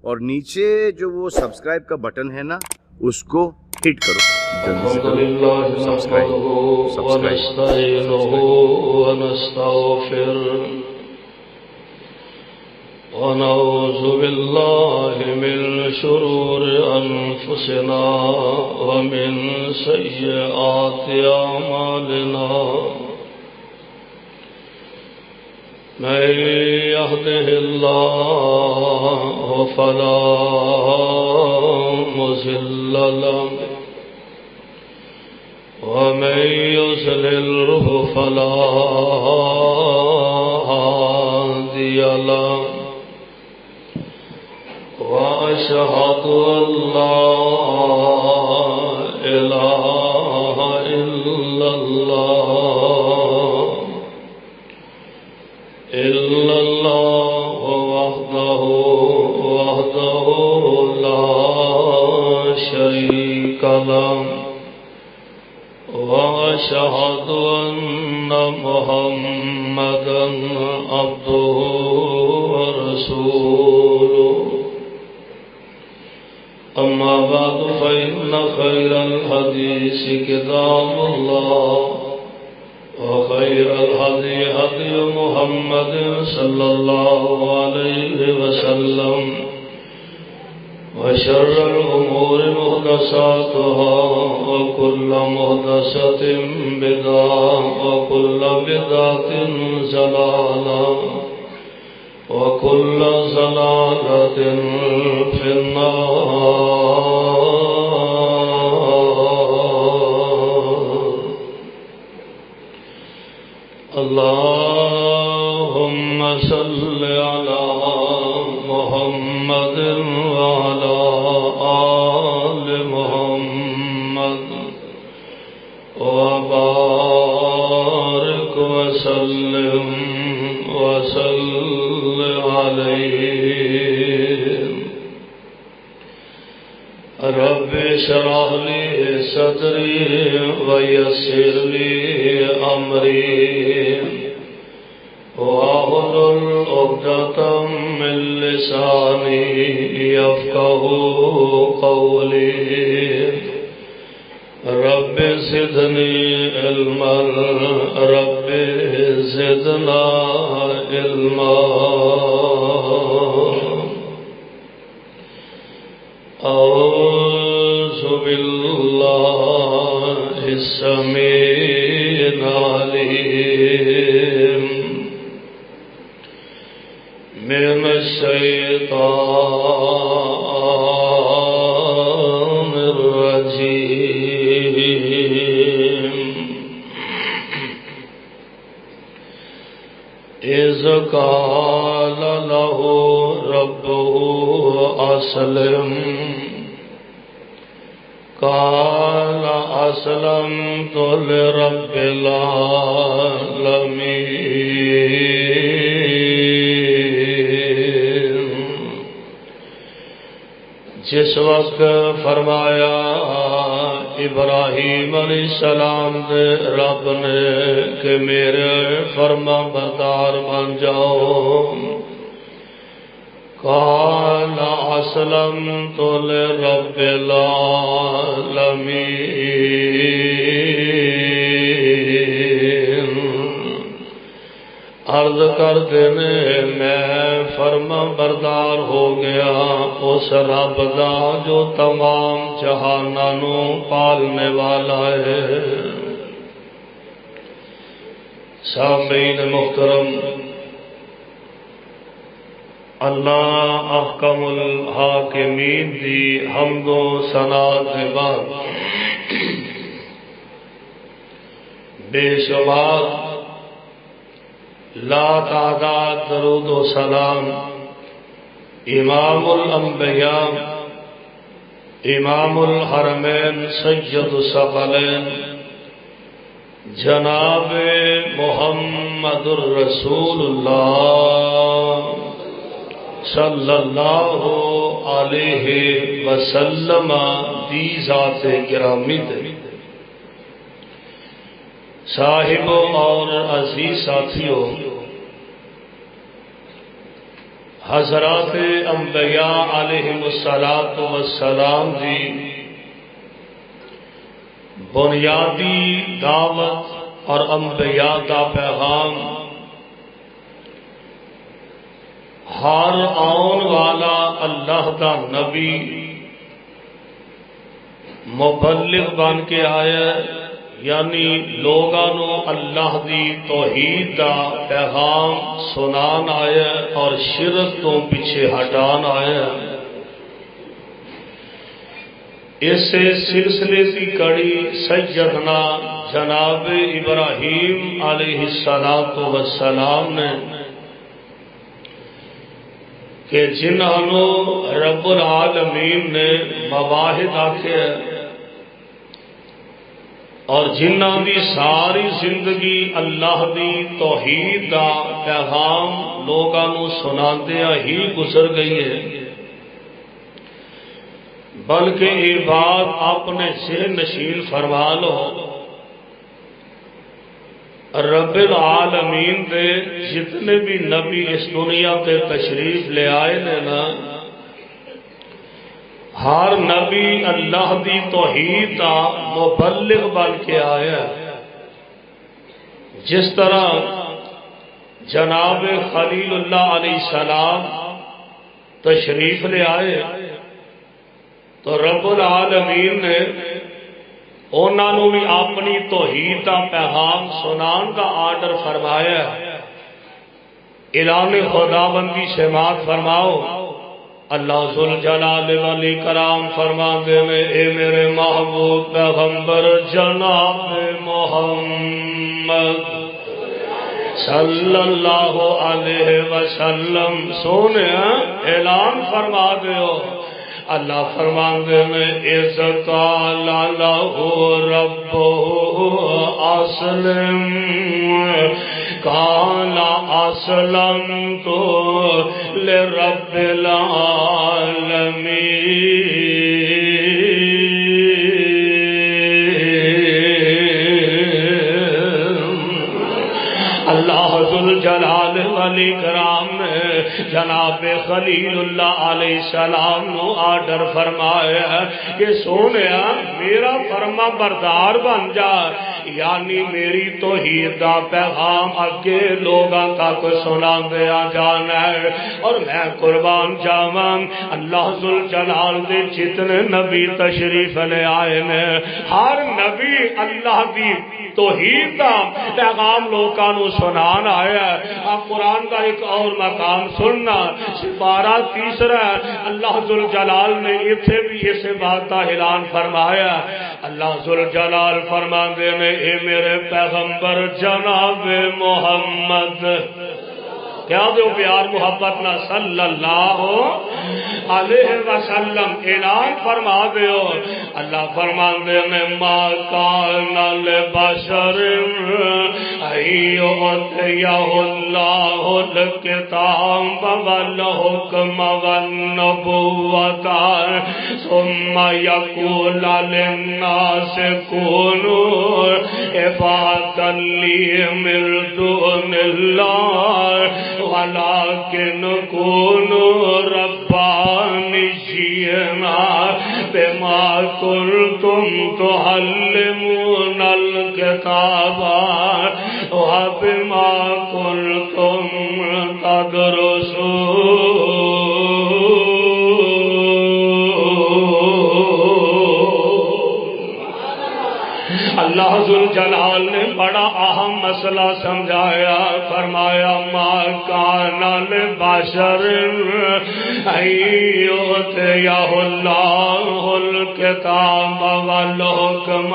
اور نیچے جو وہ سبسکرائب کا بٹن ہے نا اس کو ہٹ کرو جلدی سے کرو سبسکرائب ونعوذ بالله من شرور أنفسنا ومن سيئات أعمالنا من يهده الله فلا مضل له ومن يضلله فلا هادي له وأشهد أن لا إله إلا الله وحده لا شريك له وأشهد أن محمدا عبده ورسوله أما بعد فإن خير الحديث كتاب الله وخير الهدي هدي محمد صلى الله عليه وسلم وشر الأمور محدثاتها وكل محدثة بدعة وكل بدعة ضلالة وكل ضلالة في النار. اللهم صل على محمد وعلى آل محمد وبارك وسلم عليه. رب اشرح لي صدري ويسر لي أمري واحلل عقدة من لساني يفقهوا قولي. رب زدني علما رب زدنا علما. أعوذ بالله السميع العليم من الشيطان الرجيم. إذ قال له ربه أسلم قال أسلمت لرب العالمين. جس وقت فرمایا ابراہیم علیہ السلام دے رب نے کہ میرے فرما بردار بن جاؤ. قال أسلمت لرب العالمين. عرض کر دینے میں فرما بردار ہو گیا اس رب دا جو تمام جہانوں پالنے والا ہے. سامعین محترم، اللہ احکم الحاکمین دی حمد و ثنا کے بعد بے شمار لا تعداد درود و سلام امام الانبیاء امام الحرمین سید الثقلین جناب محمد الرسول اللہ صلی اللہ علیہ وسلم دی ذات گرامی دے صاحبوں اور عزیز ساتھیوں، حضرات انبیاء علیہم السلام دی بنیادی دعوت اور انبیاء دا پیغام ہر آن والا اللہ دا نبی مبلغ بن کے آیا، یعنی لوگوں اللہ دی توحید دا پیغام سنان آیا اور شرک تو پیچھے ہٹان آیا۔ اس سلسلے کی کڑی سیدنا جناب ابراہیم علیہ السلام نے کہ جنہوں رب العالمین نے مواہد آکھے اور جنہ دی ساری زندگی اللہ دی توحید دا پیغام لوگوں سناندیا ہی گزر گئی ہے، بلکہ یہ بات اپنے ذہن نشین فرما لو، رب العالمین دے جتنے بھی نبی اس دنیا پہ تشریف لے آئے نے نا، ہر نبی اللہ دی توحید دا مبلغ بن کے آیا۔ جس طرح جناب خلیل اللہ علیہ السلام تشریف لے آئے تو رب العالمین نے انہوں بھی اپنی توحید دا پیغام سنان کا آرڈر فرمایا۔ اعلان خدا بندی سماعت فرماؤ۔ اللہ ذوالجلال والاکرام فرماندے میں اے میرے محبوب پیغمبر جناب محمد صلی اللہ علیہ وسلم سونے اعلان فرما دیو۔ اللہ فرماندے میں اِذْ قَالَ لَهُ رَبُّهُ أَسْلِمْ قَالَ أَسْلَمْتُ لِرَبِّ الْعَالَمِينَ۔ اللہ ذوالجلال والاکرام نے جناب خلیل اللہ علیہ السلام نو آرڈر فرمایا کہ سونیا میرا فرما بردار بن جا، یعنی میری توحید دا پیغام اگے لوگاں تک سنا دیا جانا ہے۔ اور میں قربان جاواں اللہ ذوالجلال دے جتنے نبی تشریف لے آئے نے، ہر نبی اللہ دی توحید دا پیغام لوگاں نو سنان آیا ہے۔ اب قرآن کا ایک اور مقام سننا، سپارہ تیسرا، اللہ ذوالجلال نے اتھے بھی اس بات کا اعلان فرمایا۔ اللہ ذوالجلال فرماندے میں اے میرے پیغمبر جناب محمد، کیا دو پیار محبت نہ صلی اللہ علیہ وسلم اعلان فرما دیو۔ اللہ فرماندے میں ما کان لبشر ایؤتیہ اللہ الکتاب والحکم والنبوۃ ثم یقول للناس کونوا عبادا لی من دون اللہ ولكن كونوا ربانيين بما كنتم تعلمون الكتاب وبما كنتم تدرسون۔ اللہ ذوالجلال نے بڑا اہم مسئلہ سمجھایا، فرمایا ما کان لبشر ایؤتیہ اللہ الکتاب والحکم۔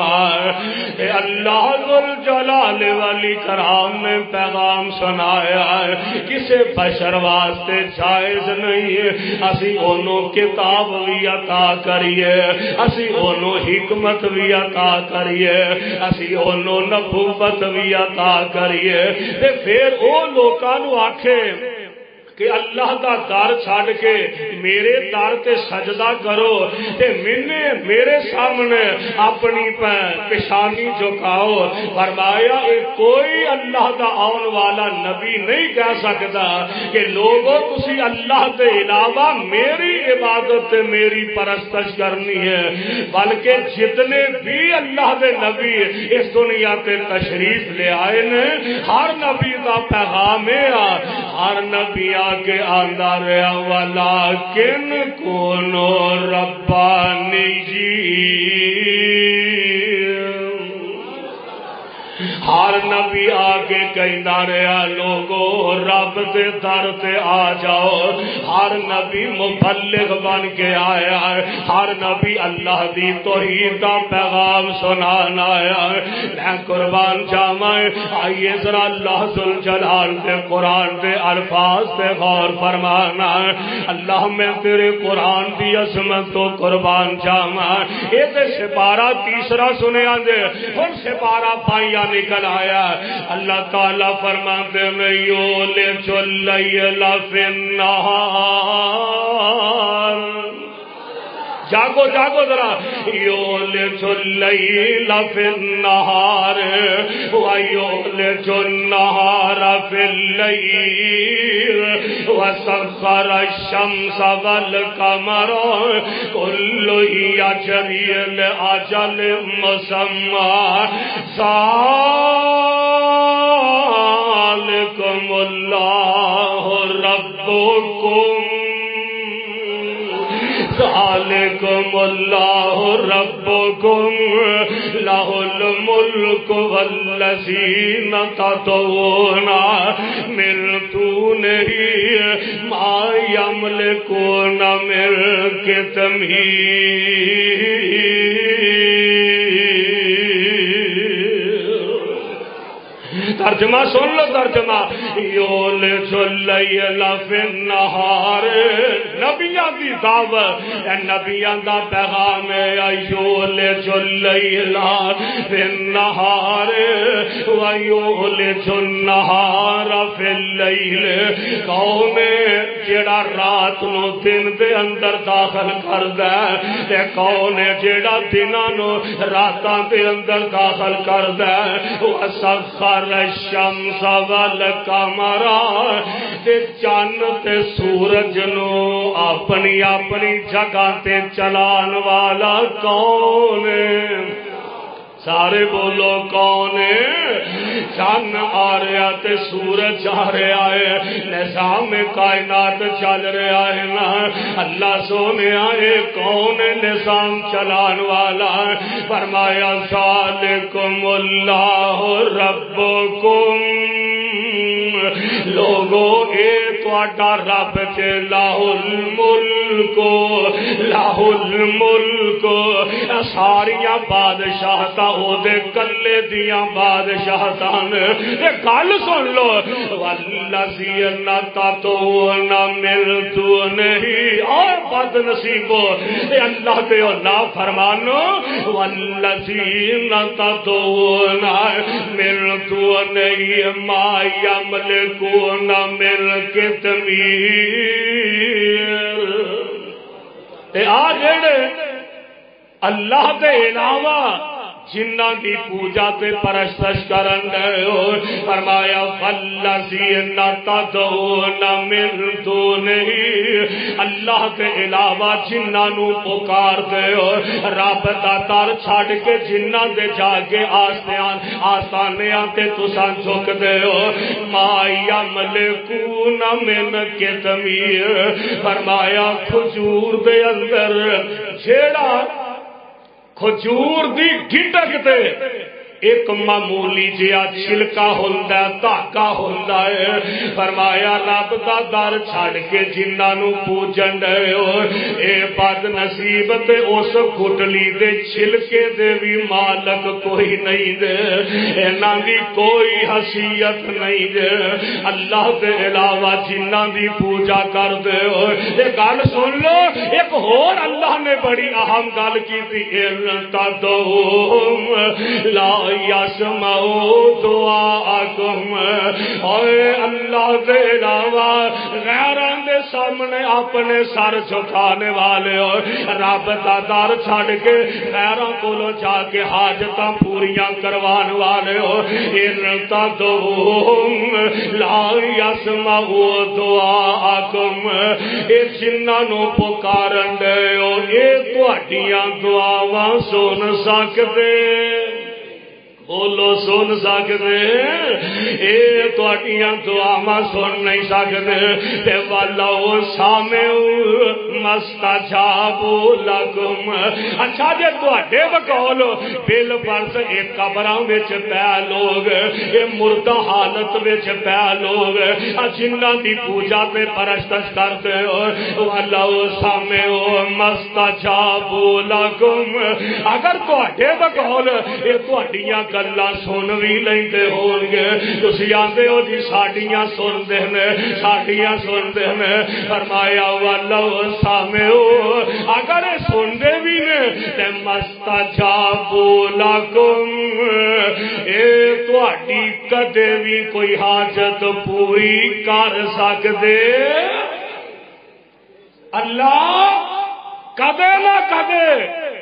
اللہ ذوالجلال والاکرام نے پیغام سنایا ہے کسے بشر واسطے جائز نہیں ہے اسی انہوں کتاب بھی عطا کریے، اسی انہوں حکمت بھی عطا کریے، اسی انہوں نبوت بھی عطا کریے، تے پھر او لوکاں نو آکھے کہ اللہ دا در چھڑ کے میرے در تے سجدہ کرو تے میرے سامنے اپنی پیشانی جھکاؤ. فرمایا کوئی اللہ دا آن والا نبی نہیں کہہ سکتا کہ لوگوں تسی اللہ دے علاوہ میری عبادت تے میری پرستش کرنی ہے. بلکہ جتنے بھی اللہ دے نبی اس دنیا تے تشریف لے آئے نے ہر نبی دا پیغام ہے ہر نبی کے آندہ رہا ولیکن کونو ربانی ہر نبی آگے کہندا رہا لوگو رب دے در تے آ جاؤ. ہر نبی مبلغ بن کے آیا ہے. ہر نبی اللہ دی توحید دا پیغام سنانا آیا ہے. میں قربان جاواں آئیے ذرا اللہ ذوالجلال دے قرآن دے الفاظ تے غور فرمانا. اللہ میں تیرے قرآن دی عظمت تو قربان جاواں. اے تے سپارہ تیسرا سنیا دے ہن سپارہ پائیا نکل آیا. اللہ تعالیٰ فرماتے ہیں یولج اللیل فی النہار. جاگو جاگو ذرا یولج اللیل فی النہار ویولج النہار فی اللیل وسخر الشمس والقمر کل یجری لأجل مسمى ذالکم اللہ ربکم ذالکم اللہ ربکم لہ الملک والذین تدعون من دونہ ما یملکون من قطمیر. ترجمہ سن لو ترجمہ یولج اللیل فی النہار. نبیاں دی دعوت نبیاں دا پیغام ہے یولج اللیل فی النہار ویولج النہار فی اللیل. کون جیڑا رات نو دن دے اندر داخل کردا ہے تے کون جیڑا دناں نو راتاں دے اندر داخل کردا ہے. وسخر الشمس والقمر تے چاند تے سورج نو اپنی اپنی جگہ تے چلان والا کون ہے؟ سارے بولو کون ہے؟ چاند آ رہا تے سورج آ رہا ہے نظام کائنات چل رہا ہے نا. اللہ سونے آئے کون نظام چلان والا؟ فرمایا ذالکم اللہ ربکم. لوگو اے تواڈا رب تے لاہ الملک لاہ الملک. ساریاں بادشاہتاں او دے کلے دیاں بادشاہتاں. گل سن لو والذین تدعون من دونہ. اور بد نصیبو اے اللہ دے اللہ فرمانو والذین تدعون من دونہ ما یملکون من قطمیر. اے آ جڑے اللہ دے علاوہ جنہاں دی پوجا تے پرستش کرن دے ہو. فرمایا فالذین تدعون من دونہ. اللہ کے علاوہ جنہاں نو پکار دے ہو رب دا در چھڑ کے جنہاں دے جا کے آستانیاں تے تساں جھک دے ہو ما یملکون من قطمیر. فرمایا کھجور دے اندر جیڑا کھجور دی گٹک تے ایک معمولی جہا چھلکا ہوندا ہے دھاگا ہوندا ہے. فرمایا رب دا در چھڑ کے جنہاں نو پوجن دے ہو اے بد نصیب تے اس گٹلی دے چھلکے دے بھی مالک کوئی نہیں دے. انہاں دی کوئی حیثیت نہیں دے. اللہ دے علاوہ جنہاں دی پوجا کر دے ہو. اے گل سن لو ایک اور اللہ نے بڑی اہم گل کی تھی. تدعوہم لا یسمعوا دعاءکم، اے اللہ دے علاوہ غیراں دے سامنے اپنے سر جھکانے والے ہو، رب دا در چھڑ کے غیراں کولوں جا کے حاجتاں پوریاں کروان والے ہو، ان تدعوہم لا یسمعوا دعاءکم، اے جنہاں نو پکارن دے ہو اے تہاڈیاں دعاواں سن سکدے، بولو سن سکدے، اے تہاڈیاں دعاواں سن نہیں سکدے، تے والو سامعوا مستجابوا لکم۔ اچھا جے تہاڈے بقول بل فرض اے قبراں وچ پے لوگ، اے مردہ حالت وچ پے لوگ جنہاں دی پوجا تے پرستش کرتے ہو، والو سامعوا مستجابوا لکم، اگر تہاڈے بقول اے تہاڈیاں گلاں سن بھی لیندے ہون گے، تسی آندے ہو جی ساڈیاں سندے نے، ساڈیاں سندے نے، فرمایا والو سامعوا، اگر سندے بھی نے تے مستجابوا لکم، اے تہاڈی کدے بھی کوئی حاجت پوری کر سکدے اللہ کدے نہ کدے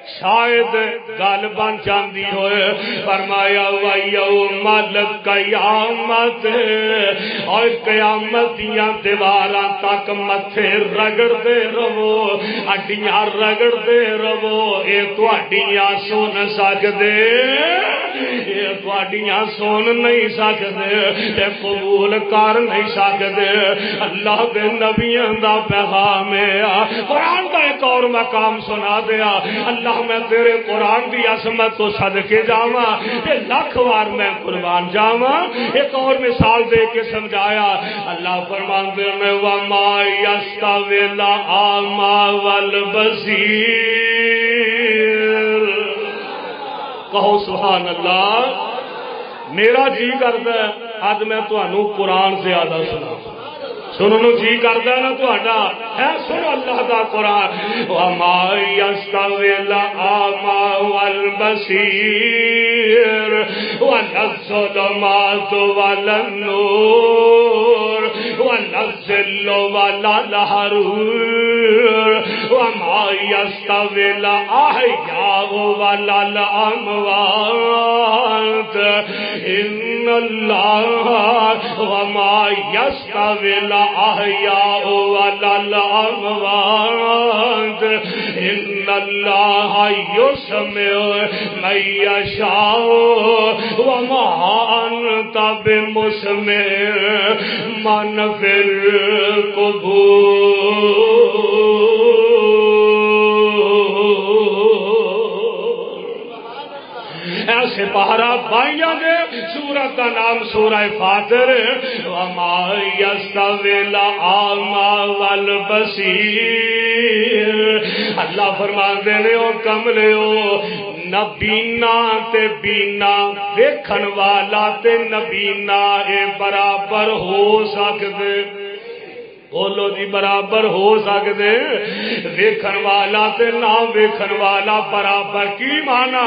شاید گل بن جاندی ہوئے، فرمایا وَيَوْمَ الْقِيَامَةِ، اور قیامت دیاں دیواراں تک متھے رگڑدے رہو، ہڈیاں رگڑدے رہو، اے تہاڈیاں سن سکدے، اے تہاڈیاں سن نہیں سکدے تے قبول کر نہیں سکدے۔ اللہ دے نبیاں دا پیغام ہے، قرآن دا ایک اور مقام سنا دیا، اللہ میں تیرے قرآن دی عظمت تو صدقے جاواں تے لاکھ وار میں قربان جاواں۔ ایک اور مثال دے کے سمجھایا، اللہ فرماندے میں وما یستوی الاعمی والبصیر، کہو سبحان اللہ۔ میرا جی کردا ہے اج میں تانوں قرآن زیادہ سناواں، سنو جی کردا نا تہاڈا ہے، سنو اللہ دا قرآن، وما یستوی الاعمی والبصیر ولا الظلمات ولا النور ولا الظل ولا الحرور وما یستوی الاحیاء ولا الاموات ان اللہ وما یستوی الاحیاء ولا الاموات ان اللہ یسمع من یشاء وما انت بمسمع من فی ایسے پہرا بھائیاں دے سورت کا نام سورہ فاطر، وما یستوی الاعمی والبصیر، اللہ فرماندے نے او کملے او نہ بینا تے بینا، ویکھن والا تے نہ بینا اے برابر ہو سکدے، بولو جی برابر ہو سکدے، ویکھن والا تے نہ ویکھن والا برابر، کی معنی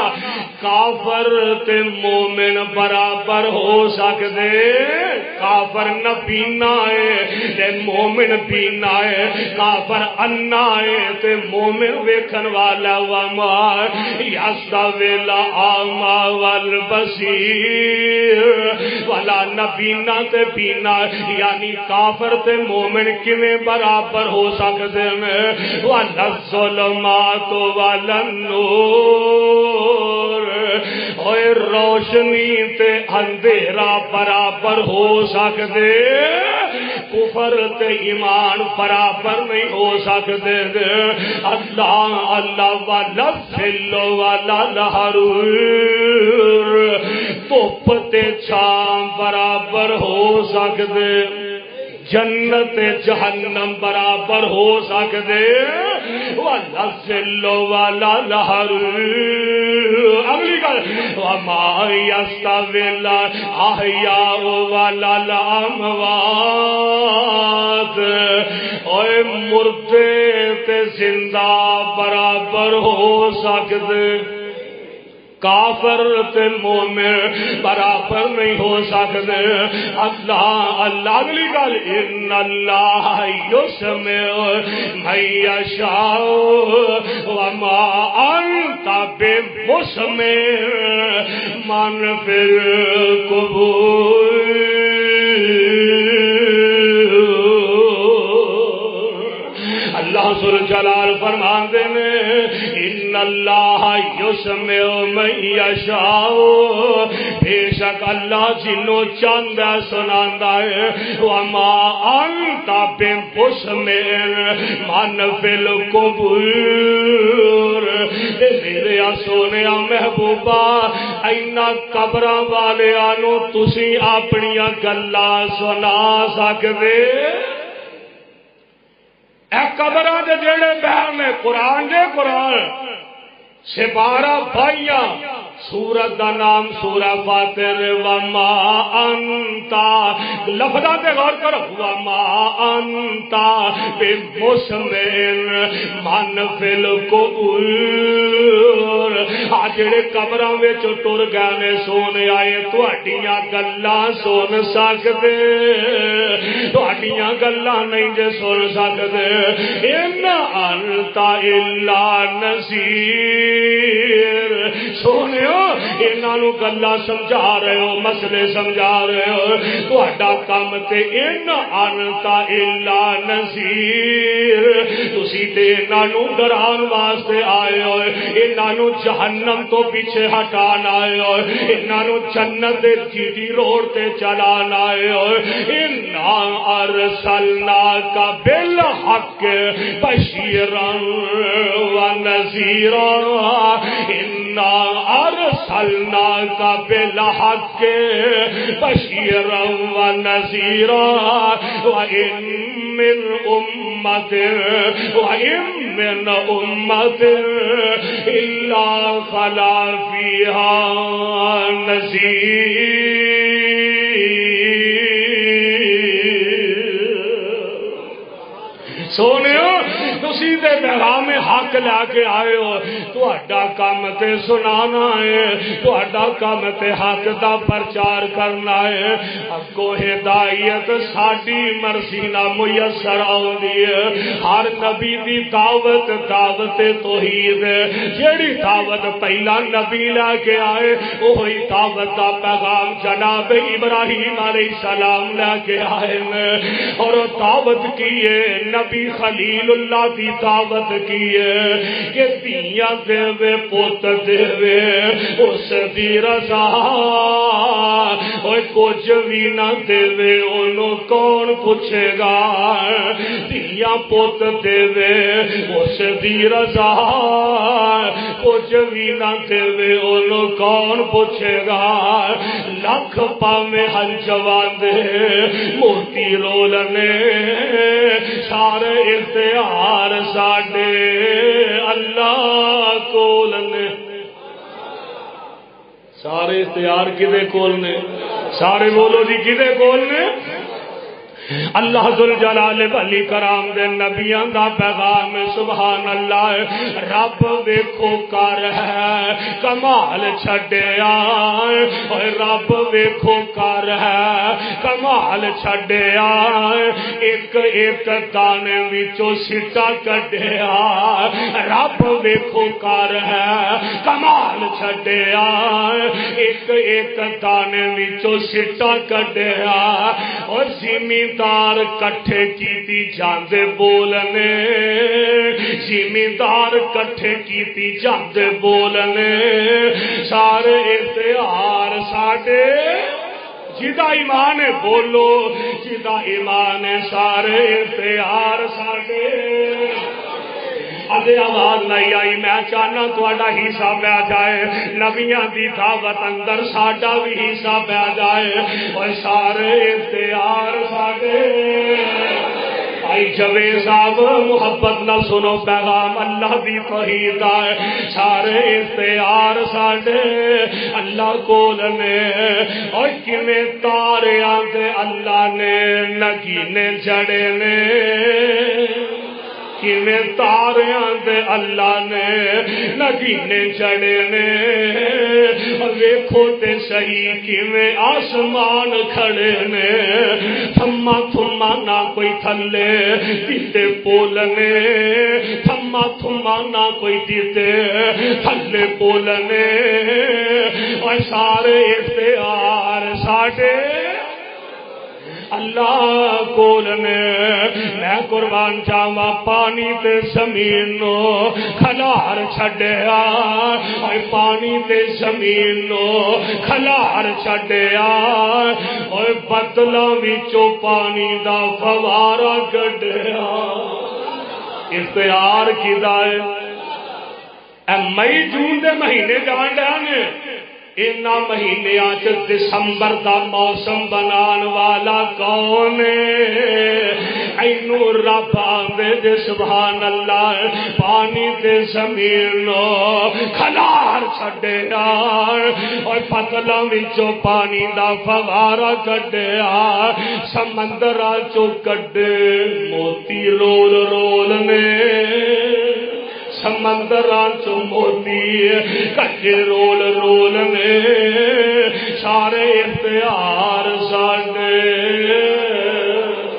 کافر تے مومن برابر ہو سکدے، کافر نہ بینا ہے تے مومن بینا ہے، کافر انا ہے تے مومن ویکھن والا، وما یستوی الاعمی والبصیر، والا نہ بینا تے بینا، یعنی کافر تے مومن کیویں برابر ہو سکدے ہیں، ولا الظلمات ولا النور، اوے روشنی تے اندھیرا برابر ہو سکدے، کفر تے ایمان برابر نہیں ہو سکدے، اللہ اللہ ولا الظل ولا الحرور، دھوپ تے چھاں برابر ہو سکدے، جنت جہنم برابر ہو سکدے، ولا الظل ولا الحرور۔ اگلی گل وما یستوی الاحیاء ولا الاموات، اوے مردے تے زندہ برابر ہو سکدے، کافر تے مومن برابر نہیں ہو سکتے. اللہ اللہ اگلی گل ان اللہ یسمع من یشاء وما انت بمسمع من فی القبور. اللہ ذوالجلال فرماندے نے ان اللہ یسمع من یشاء، بے شک اللہ جنوں چاہندا سناندا ہے. وما انت بمسمع من فی القبور. میرے سونیا محبوبہ اینا قبراں والیاں نوں تسی اپنیاں گلاں سنا سکدے؟ اے قبراں دے جڑے بیان نے قرآن دے قرآن سپارہ بھائیاں سورت دا نام سورہ فاتر. وما انتا لفظاں تے غور کرو. وما انتا بمسمع من فی القبور. آ جڑے قبراں وچ ٹر گئے نے سونے آئے تہاڈیاں گلاں سن سکدے، تہاڈیاں گلاں نہیں جے سن سکدے. ان انتا الا نذیر. سونے انہوں گلا سمجھا رہے ہو، مسئلے سمجھا رہے ہو. تہاڈا کام تے ان انتا الا نذیر. تسی تے انہوں ڈران واسطے آئے ہو، انہوں جہنم تو پیچھے ہٹان آئے ہو، انہوں جنت دے جیٹی روڈ تے چلان آئے ہو. انا ارسلناک بالحق بشیرا ونذیرا. انا ارسلناک بالحق بشیرا ونذیرا. وان من امت الا خلا فیہا نذیر. سونےو تسی تے پیغام حق لے کے آئے ہو، تہاڈا کام تے سنانا ہے، تہاڈا کام تے حق دا پرچار کرنا ہے. اگو ہدایت ساڈی مرضی نال میسر آوندی ہے. ہر نبی دی دعوت دعوت توحید ہے. جیڑی دعوت پہلا نبی لے کے آئے وہی دعوت دا پیغام جناب ابراہیم علیہ السلام لے کے آئے اور دعوت کی ہے نبی خلیل اللہ دی دعوت کی ہے کہ دھیاں دے پوت دے اس دی رضا. کچھ بھی نہ دے انہوں کون پوچھے گا. دھیاں پوت دے اس دی رضا. کچھ بھی نہ دے انہوں کون پوچھے گا. لکھ پاویں ہن جوان دے موتی رولنے سارے اختیار ساڈے اللہ کول نے. سارے اختیار کدے کول نے؟ سارے بولو جی کدے کول نے؟ اللہ ذوالجلال والی کرام دے نبیاں دا پیغام سبحان اللہ. رب ویکھو کر ہے کمال چھڈیا، رب ویکھو کر ہے کمال چھڈیا. ایک ایک دانے وچوں سٹا کڈیا. رب ویکھو کر ہے کمال چھڈیا. ایک ایک دانے وچوں سٹا کڈیا. اور زمیندار کٹھے کیتی جاندے بولنے، زمیندار کٹھے کیتی جاندے بولنے. سارے اختیار ساڈے جدا ایمان ہے بولو، جدا ایمان ہے سارے اختیار ساڈے. ادھے آواز نہیں آئی. میں چاہنا تہاڈا حصہ پہ جائے، نبیاں دی دعوت اندر ساڈا بھی حصہ پہ جائے. اور سارے اختیار ساڈے. بھائی جوید صاحب محبت نہ سنو پیغام اللہ دی توحید ہے. سارے اختیار ساڈے اللہ کول نے. اور کیویں تاریاں تے اللہ نے نگینے جڑے نے. کیویں تاریاں دے اللہ نے نگینے چڑھے نے ویکھو تے صحیح کیویں آسمان کھڑے نے تھما تھما نہ کوئی تھلے دیتے پولنے تھما تھما نہ کوئی دیتے تھلے پولنے اور سارے اختیار ساڈے اللہ کولنے میں قربان جاواں پانی تے زمین نو کھلار چھڈیا اے پانی تے زمین نو کھلار چھڈیا اے بدلاں وچوں پانی دا فوارا کڈیا اختیار کیدا ہے اے مئی جون دے مہینے جان ڈیا نے اینا مہینے آج دسمبر دا موسم بنان والا کون اینو رب آندے دے سبحان اللہ پانی تے زمین نو کھلار چھڈیا اور پتلاں وچوں پانی دا فوارا کڈیا سمندراں چوں کڈے موتی رول رول نے سمندراں چوں موتی کٹے رول رول نے سارے اختیار ساڈے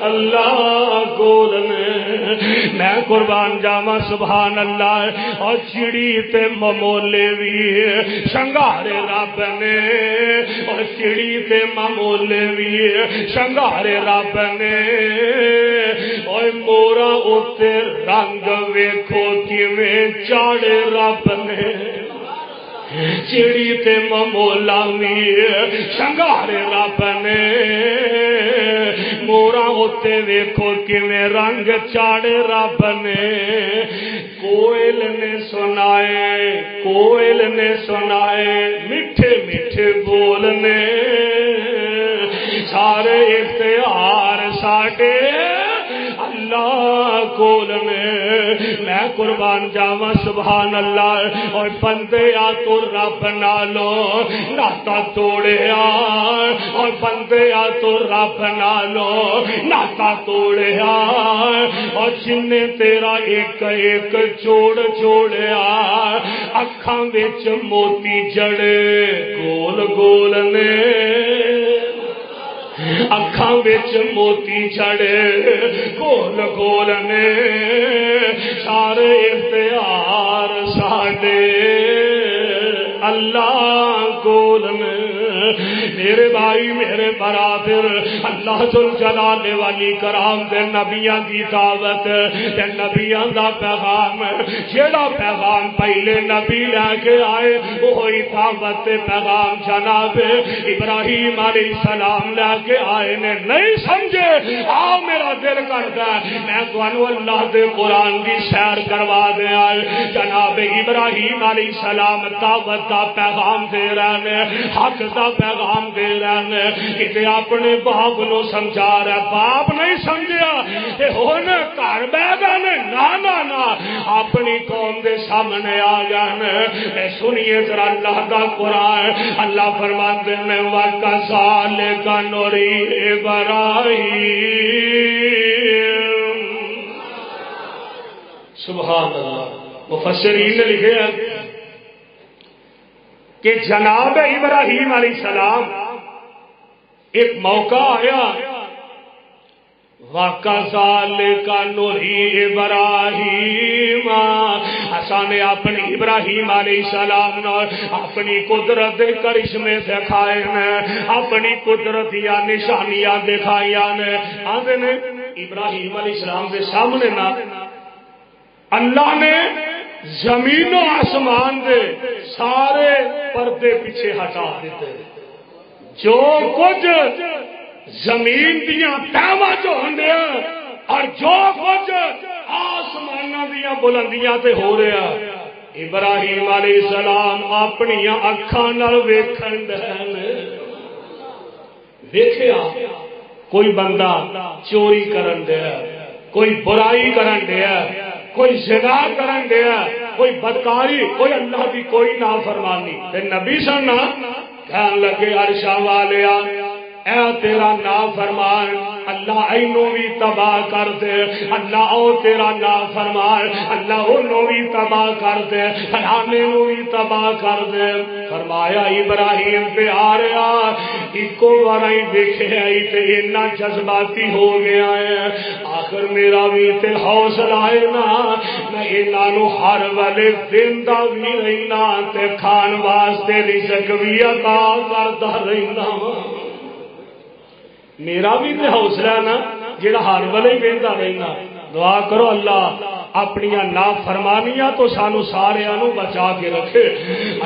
اللہ کول نے میں قربان جاواں سبحان اللہ اور چڑی تے ممولے بھی شنگارے رب نے اور چڑی تے ممولے بھی شنگارے رب نے اور مورا اوتے رنگ ویکھو کیویں چاڑے رب نے چڑی تے ممولا بھی شنگارے رب نے مورا ہوتے ویکھو کیویں رنگ چاڑے رب نے کوئل نے سنائے میٹھے میٹھے بولنے سارے اختیار ساڈے اللہ کول نے میں قربان جاواں سبحان اللہ اور بندے آ تو رب نالو ناتا توڑیا اور بندے آ تو رب نالو ناتا توڑیا اور جن نے تیرا ایک ایک جوڑ جوڑیا اکھاں وچ موتی جڑے گول گول نے اکھاں وچ موتی چڑے گول گول نے سارے اختیار ساڈے اللہ کول نے میرے بھائی میرے برادر اللہ جل جلال والی کرام دے نبیاں دی دعوت تے نبیاں دا پیغام جیڑا پیغام پہلے نبی لے کے آئے وہی دعوت تے پیغام جناب ابراہیم علیہ السلام لے کے آئے نے نہیں سمجھے آؤ میرا دل کرتا ہے میں تانوں اللہ دے قرآن دی سیر کروا دیا جناب ابراہیم علیہ السلام دعوت دا پیغام دے رہے ہیں حق دا پیغام دے رہے ہیں کہ اپنے باپ نو سمجھا رہا باپ نہیں سمجھیا تے ہن گھر بیٹھ گئے نا نا نا اپنی قوم دے سامنے آ گئے سنیے ذرا اللہ دا قرآن اللہ فرماتے ہیں وَكَذَلِكَ نُرِي إِبْرَاهِيمَ سبحان اللہ مفسرین نے لکھے ہیں کہ جناب ابراہیم علیہ السلام ایک موقع آیا وَكَذَلِكَ نُرِي إِبْرَاهِيمَ اسانے اپنی ابراہیم علیہ السلام نے اپنی قدرت دے کرشمے دکھائے ہیں اپنی قدرت یا نشانیاں دکھائی ہیں آندے نے ابراہیم علیہ السلام دے سامنے نا اللہ نے زمین و آسمان دے سارے پردے پیچھے ہٹا دیتے جو کچھ زمین دیاں تہواں چ ہوندے اور جو کچھ آسماناں دیاں بلندیاں تے ہو رہا ابراہیم علیہ السلام اپنی اکھاں نال ویکھن دے ویکھیا کوئی بندہ چوری کرن دیا کوئی برائی کرن دیا کوئی زنا کرن دیا کوئی بدکاری کوئی اللہ کی کوئی نافرمانی تے نبی سن کہن لگے عرشاں والیا اے تیرا نافرمان اللہ اینو بھی تباہ کر دے، اللہ او تیرا نافرمان اللہ انہوں بھی تباہ کر دے، فلانے نو بھی تباہ کر دے۔ فرمایا ابراہیم پہ آ رہا ایکو بار دیکھے آئی تے اتنا جذباتی ہو گیا ہے، آخر میرا بھی تے حوصلہ ہے نا، میں انہوں ہر والے دیندہ بھی رہنا تے کھان واسطے رزق بھی عطا کرتا رہنا، میرا بھی تے حوصلہ نا جڑا ہر والے دیندہ رہنا۔ دعا کرو اللہ اپنی نافرمانیاں تو سانو سارے انو بچا کے رکھے۔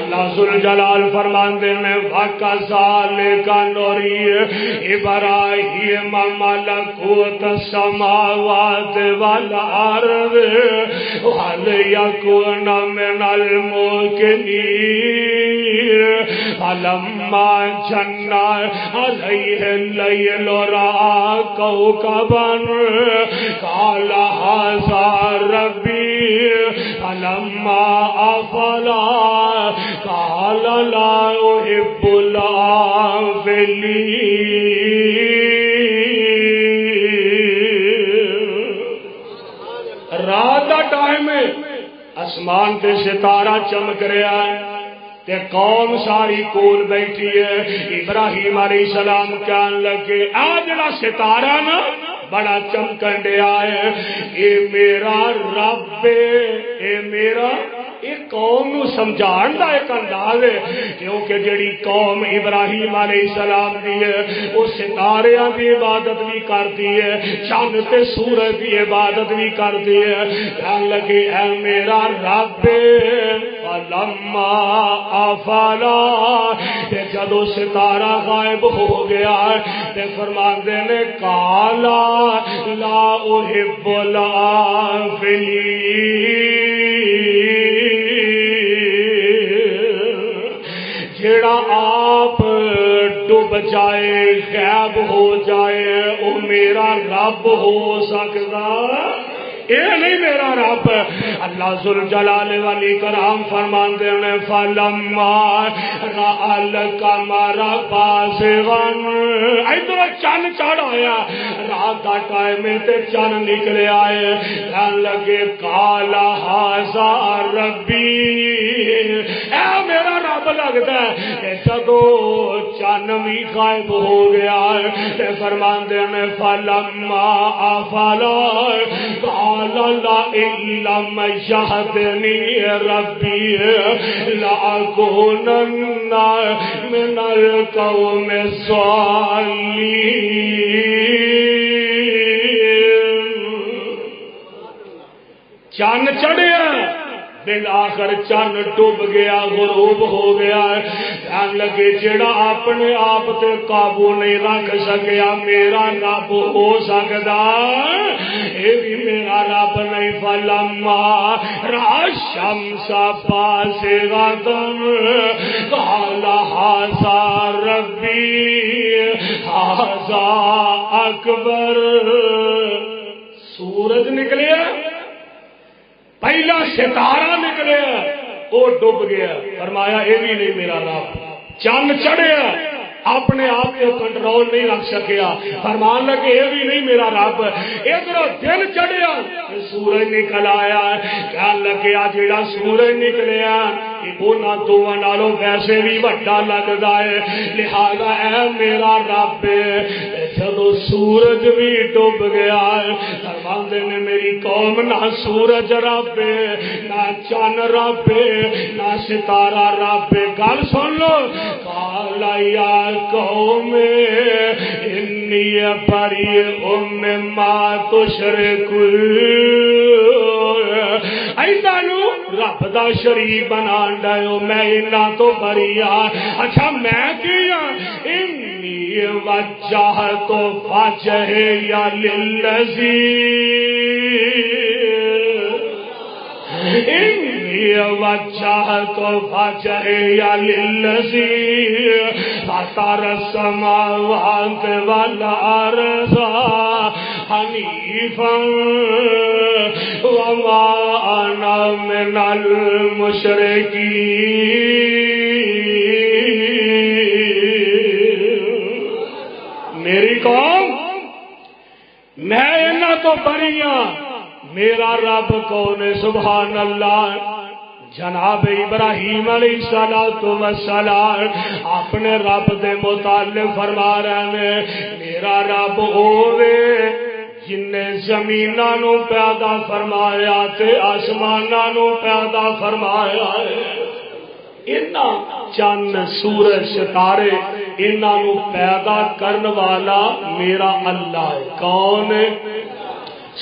اللہ ذوالجلال فرماندے میں وَكَذَلِكَ نُرِي إِبْرَاهِيمَ مَلَكُوتَ السَّمَاوَاتِ وَالْأَرْضِ وَلِيَكُونَ مِنَ الْمُوقِنِينَ فَلَمَّا جَنَّ عَلَيْهِ اللَّيْلُ رَأَىٰ كَوْكَبًا قَالَ هَٰذَا ربي فلما أفل قال لا أحب الآفلين۔ رات کا ٹائم آسمان تے ستارہ چمک رہا ہے تے قوم ساری کول بیٹھی ہے۔ ابراہیم علیہ السلام کہن لگے آ جڑا ستارہ نا بڑا چمکن دیا ہے، اے میرا رب، اے میرا ایک قوم نو سمجھان دا ایک انداز ہے، کیونکہ جڑی قوم ابراہیم علیہ السلام دی ہے وہ ستاریاں دی عبادت بھی کرتی ہے، چاند تے سورج دی عبادت بھی کرتی ہے۔ کہنے لگے اے میرا رب فلما افلا، جدو ستارہ غائب ہو گیا تے فرماندے نے کالا لا احب الآفلین، جیڑا آپ ڈوب جائے غائب ہو جائے او میرا رب ہو سکتا اے نہیں میرا رب۔ اللہ ذوالجلال والاکرام فرماندے نے فلما رأى القمر بازغا، ادھر چند چڑھ آیا رات کا ٹائم تے چند نکلے آئے، کہنے لگے قال ھذا ربی، اے میرا رب لگتا ہے کہ جدو چند بھی غائب ہو گیا تے فرماندے نے فلما افلا لا لم يهدني ربي لأكونن من القوم الضالين۔ چند چڑھیا بالآخر چند ڈوب گیا، غروب ہو گیا، کہنے لگے جڑا اپنے آپ تے قابو نہیں رکھ سکیا میرا رب ہو سکتا، اے بھی میرا رب نہیں۔ فلما رأى الشمس بازغة قال هذا ربي هذا أكبر۔ سورج نکلے پہلا ستارہ نکلے وہ ڈوب گیا، فرمایا یہ بھی نہیں میرا رب۔ چند چڑھیا اپنے آپ کو کنٹرول نہیں رکھ سکیا، فرمان لگے یہ بھی نہیں میرا رب۔ ادھر دن چڑھیا سورج نکل آیا، کہنے لگے جڑا سورج نکلیا انہاں دوواں نالوں ویسے بھی بڑا لگتا ہے، لہذا اے میرا رب جدو سورج بھی ڈوب گیا فرماندے نے میری قوم نہ سورج رب نہ چن رب نہ ستارہ رب۔ گل سن لو، قال یا قوم انی بریء مما تشرکون، ایسا نو رب دا شریک بنا ڈائیو میں انہاں تو بری ہاں۔ اچھا میں کیا انی وجہت وجہی للذی، انی وجہت وجہی للذی فطر السماوات والارض حنیفا وما انا من المشرکین۔ میاں میرا رب کون ہے؟ سبحان اللہ۔ جناب ابراہیم علیہ السلام اپنے رب دے متعلق فرما رہے ہیں میرا رب ہووے جن نے زمیناں نو پیدا فرمایا تے آسماناں نو پیدا فرمایا انہاں چند سورج ستارے انہاں نو پیدا کرن والا میرا اللہ ہے۔ کون ہے؟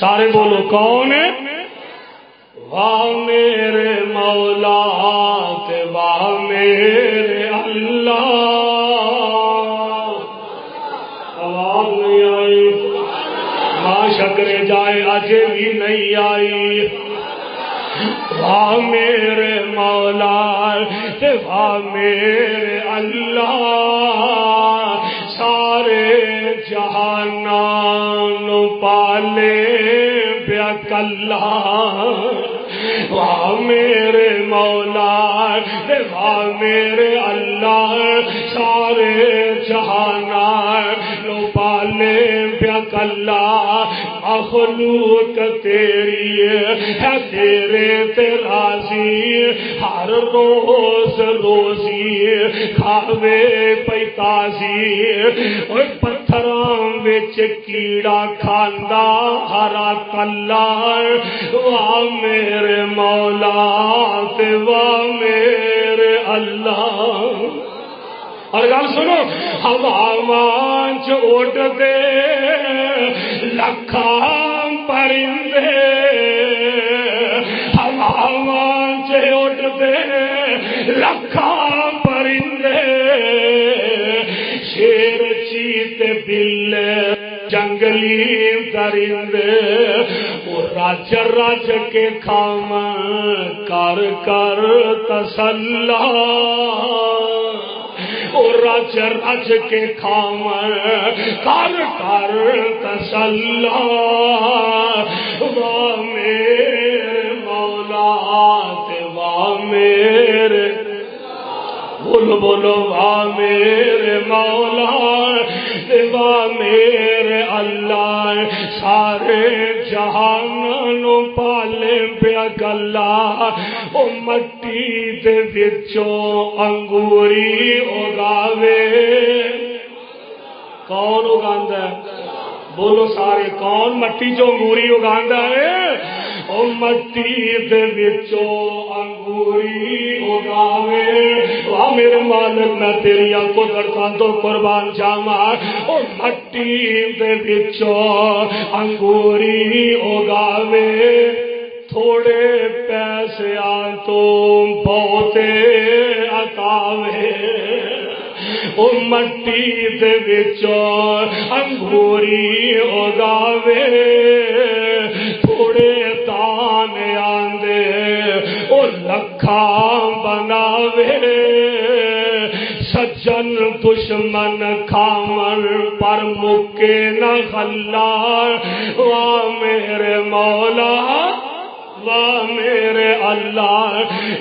سارے بولو کون ہے؟ واہ میرے مولا تے واہ میرے اللہ۔ آواز نہیں آئی؟ ماں شکرے جائے اجے بھی نہیں آئی۔ واہ میرے مولا تے واہ میرے اللہ سارے جہاناں نو پالے پیا کلا۔ واہ میرے مولا تے واہ میرے اللہ سارے جہاناں نو پالے پیا کلا۔ مخلوق تیری ہے تیرے تے راضی ہر روز روزی کھاوے پئی تازی پتھراں وچ کیڑا کھاندا ہرا کلا۔ واہ میرے مولا تے واہ میرے اللہ۔ اور گل سنو ہواواں چ اڑدے لکھاں پرندے ہواواں چ اڑدے لکھاں پرندے شیر چیتے بلے جنگلی درندے وہ رج رج کے کھاون کر کر تسلا۔ رج رج کے کھاون کر کر تسلا۔ واہ میرے مولا تے واہ میرے بولو بولو واہ میرے مولا تے واہ میرے اللہ سارے جہان نو پالے پیا گلا۔ او مٹی دے وچوں انگوری اگاوے کون اگاندا ہے؟ بولو سارے کون مٹی چوں انگوری اگاندا ہے؟ او مٹی دے وچوں انگوری اگاوے۔ واہ میرے مالک میں تیری قدرتاں تو قربان جاواں۔ او مٹی دے وچوں انگوری اگاوے تھوڑے پیسیاں تو بہتے عطاوے۔ او مٹی دے وچوں انگوری اگاوے تھوڑے دان آندے او لکھاں بناوے۔ سجن دشمن کھاون پر مکے نہ خلا۔ واہ میرے مولا واہ میرے اللہ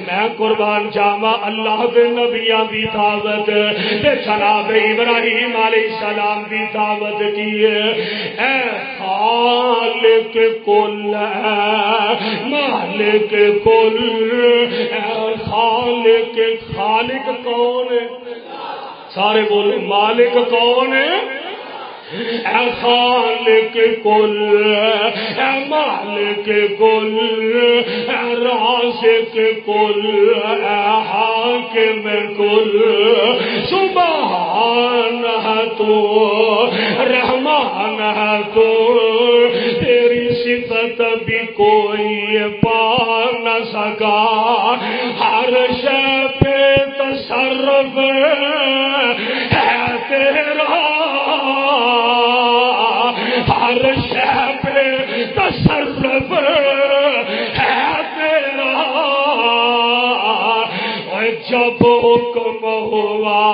میں قربان جاواں اللہ دے نبیاں دی دعوت تے جناب ابراہیم علیہ السلام دی دعوت کی ہے۔ اے خالق کل ہے مالک کل اے خالق خالق کون ہے؟ سارے بولے مالک کون ہے؟ اے خالق کل اے مالک کل اے رازق کل اے حاکم کل سبحان ہے تو رحمان ہے تو تیری صفت بھی کوئی پا نہ سکا۔ ہر شے پہ تصرف ہے تیرا ہر شے پہ تصرف ہے تیرا۔ جب حکم ہوا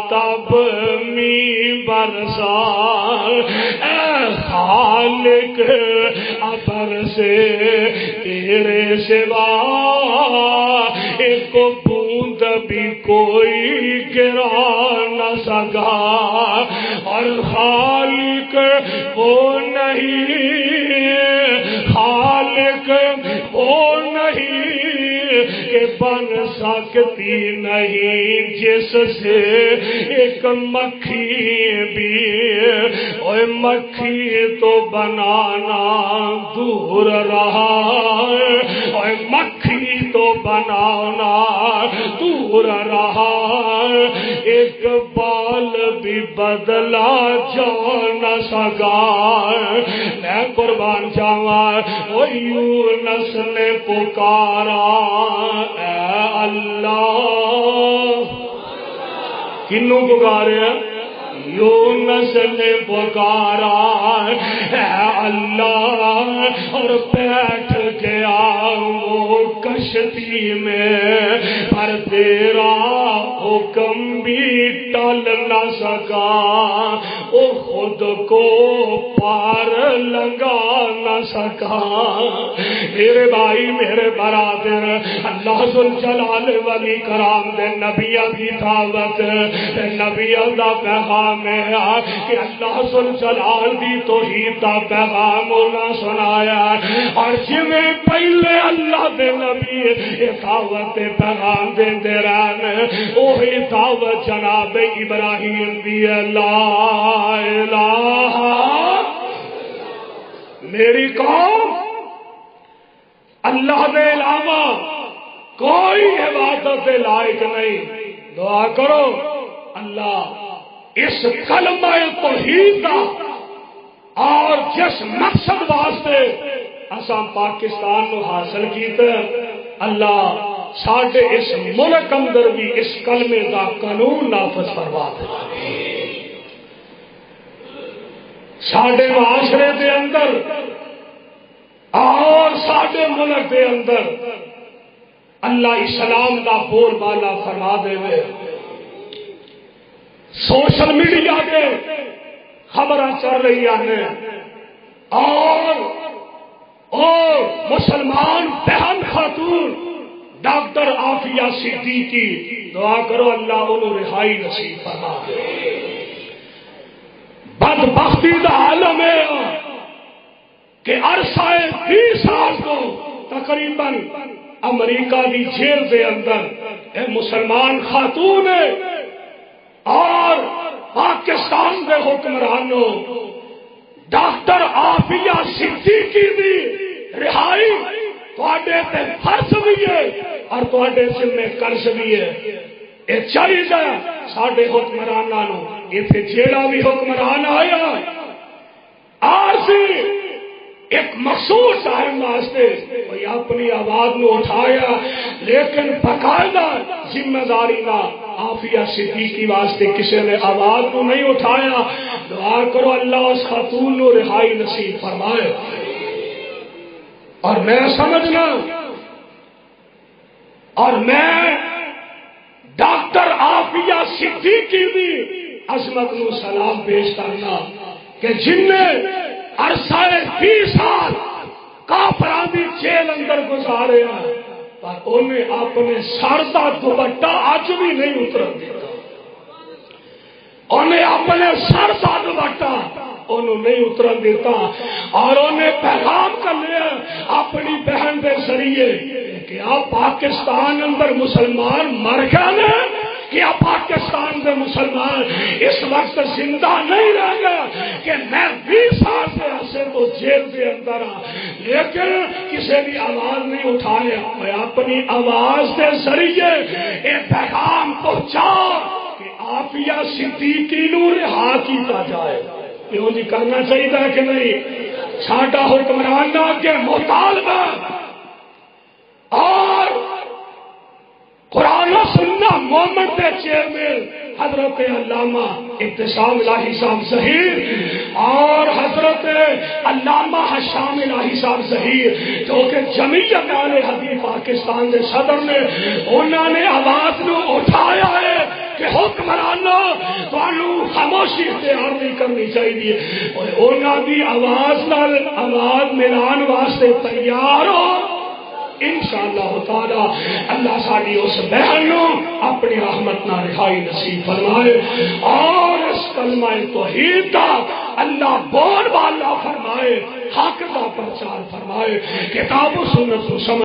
تب می برسا۔ اے خالق ابر سے تیرے سوا ایک بوند بھی کوئی گرا نہ سکا۔ اور خالق وہ نہیں کہ بن سکتی نہیں جس سے ایک مکھی بھی، اوے مکھی تو بنانا دور رہا، اوے مکھی تو بنانا دور رہا، ایک بال بھی بدلا جا نہ سکا۔ میں قربان جاواں، او یونس نے پکارا اے اللہ، کنوں پکارے؟ یونس نے پکارا اے اللہ، اور بیٹھ گیا وہ کشتی میں، پر تیرا حکم بھی ٹل نہ سکا، وہ خود کو پار لگا نہ سکا۔ میرے بھائی میرے برادر، اللہ ذوالجلال والاکرام دے نبیاں دی دعوت، نبیاں دا پیغام ہے کہ اللہ ذوالجلال دی توحید دا پیغام انہاں سنایا، اور جویں پہلے اللہ دے نبی یہ دعوت پیغام دیندے رہن، وہی دعوت جناب ابراہیم دی لا الہ، میری قوم اللہ دے علاوہ کوئی عبادت لائق نہیں۔ دعا کرو اللہ اس کلمہ توحید دا اور جس مقصد واسطے اساں پاکستان نو حاصل کیتا، اللہ ساڈے اس ملک اندر بھی اس کلمے دا قانون نافذ فرما دے، ساڈے معاشرے دے اندر اور ساڈے ملک دے اندر اللہ اسلام دا بول بالا فرما دے۔ سوشل میڈیا کے خبراں چل رہی ہیں، اور مسلمان بہن خاتون ڈاکٹر عافیہ صدیقی، دعا کرو اللہ انہوں رہائی نصیب فرما دے۔ بدبختی دا عالم ہے کہ عرصہ 20 سال کو تقریباً امریکہ دی جیل دے اندر اے مسلمان خاتون ہے، اور پاکستان دے حکمرانوں ڈاکٹر عافیہ صدیقی دی رہائی تواڈے تے فرض بھی ہے اور تواڈے ذمہ قرض بھی ہے۔ یہ چاہیے ساڈے حکمراناں نوں، ایتھے جیڑا بھی حکمران آیا آرسی ایک مخصوص ٹائم واسطے کوئی اپنی آواز نو اٹھایا، لیکن باقاعدہ ذمہ داری نہ عافیہ صدیقی واسطے کسی نے آواز نو نہیں اٹھایا۔ دعا کرو اللہ اس خاتون نو رہائی نصیب فرمائے۔ اور میں سمجھنا، اور میں ڈاکٹر عافیہ صدیقی بھی عظمت نو سلام پیش کرنا کہ جن نے عرصہ 20 سال کافراں دی جیل اندر گزارے ہیں، پر انہیں اپنے سر دا دوپٹہ اج بھی نہیں اترن دیتا، انہیں اپنے سر دا دوپٹہ انہوں نہیں اترن دیتا، اور انہیں پیغام کر لیا اپنی بہن دے ذریعے کہ آپ پاکستان اندر مسلمان مر گئے، کیا پاکستان کے مسلمان اس وقت زندہ نہیں رہ گئے کہ میں 20 سال سے عرصے تو جیل کے اندر ہوں، لیکن کسی بھی آواز نہیں اٹھایا۔ میں اپنی آواز کے ذریعے ایک پیغام پہنچا کہ عافیہ صدیقی نو رہا کیتا جائے۔ یہ جی کرنا چاہیے کہ نہیں؟ ساڈا حکمران کے مطالبہ اور قرآن و سننا مومنٹ کے چیئرمین حضرت علامہ ابتسام الہی صاحب ظہیر اور حضرت علامہ حشام الہی صاحب ظہیر جو کہ جمعیت اہل حدیث پاکستان کے صدر نے، انہوں نے آواز نو اٹھایا ہے کہ حکمرانوں تانوں خاموشی اختیار نہیں کرنی چاہیے، اور انہوں دی آواز نال آواز ملان واسطے تیار ہو۔ انشاءاللہ تعالی اللہ ساری اس بہن اپنی رحمت نہ رہائی نصیب فرمائے، اور اس کلمہ توحید کا اللہ بول بالا فرمائے، حق کا پرچار فرمائے، کتاب و سنت کو سمجھ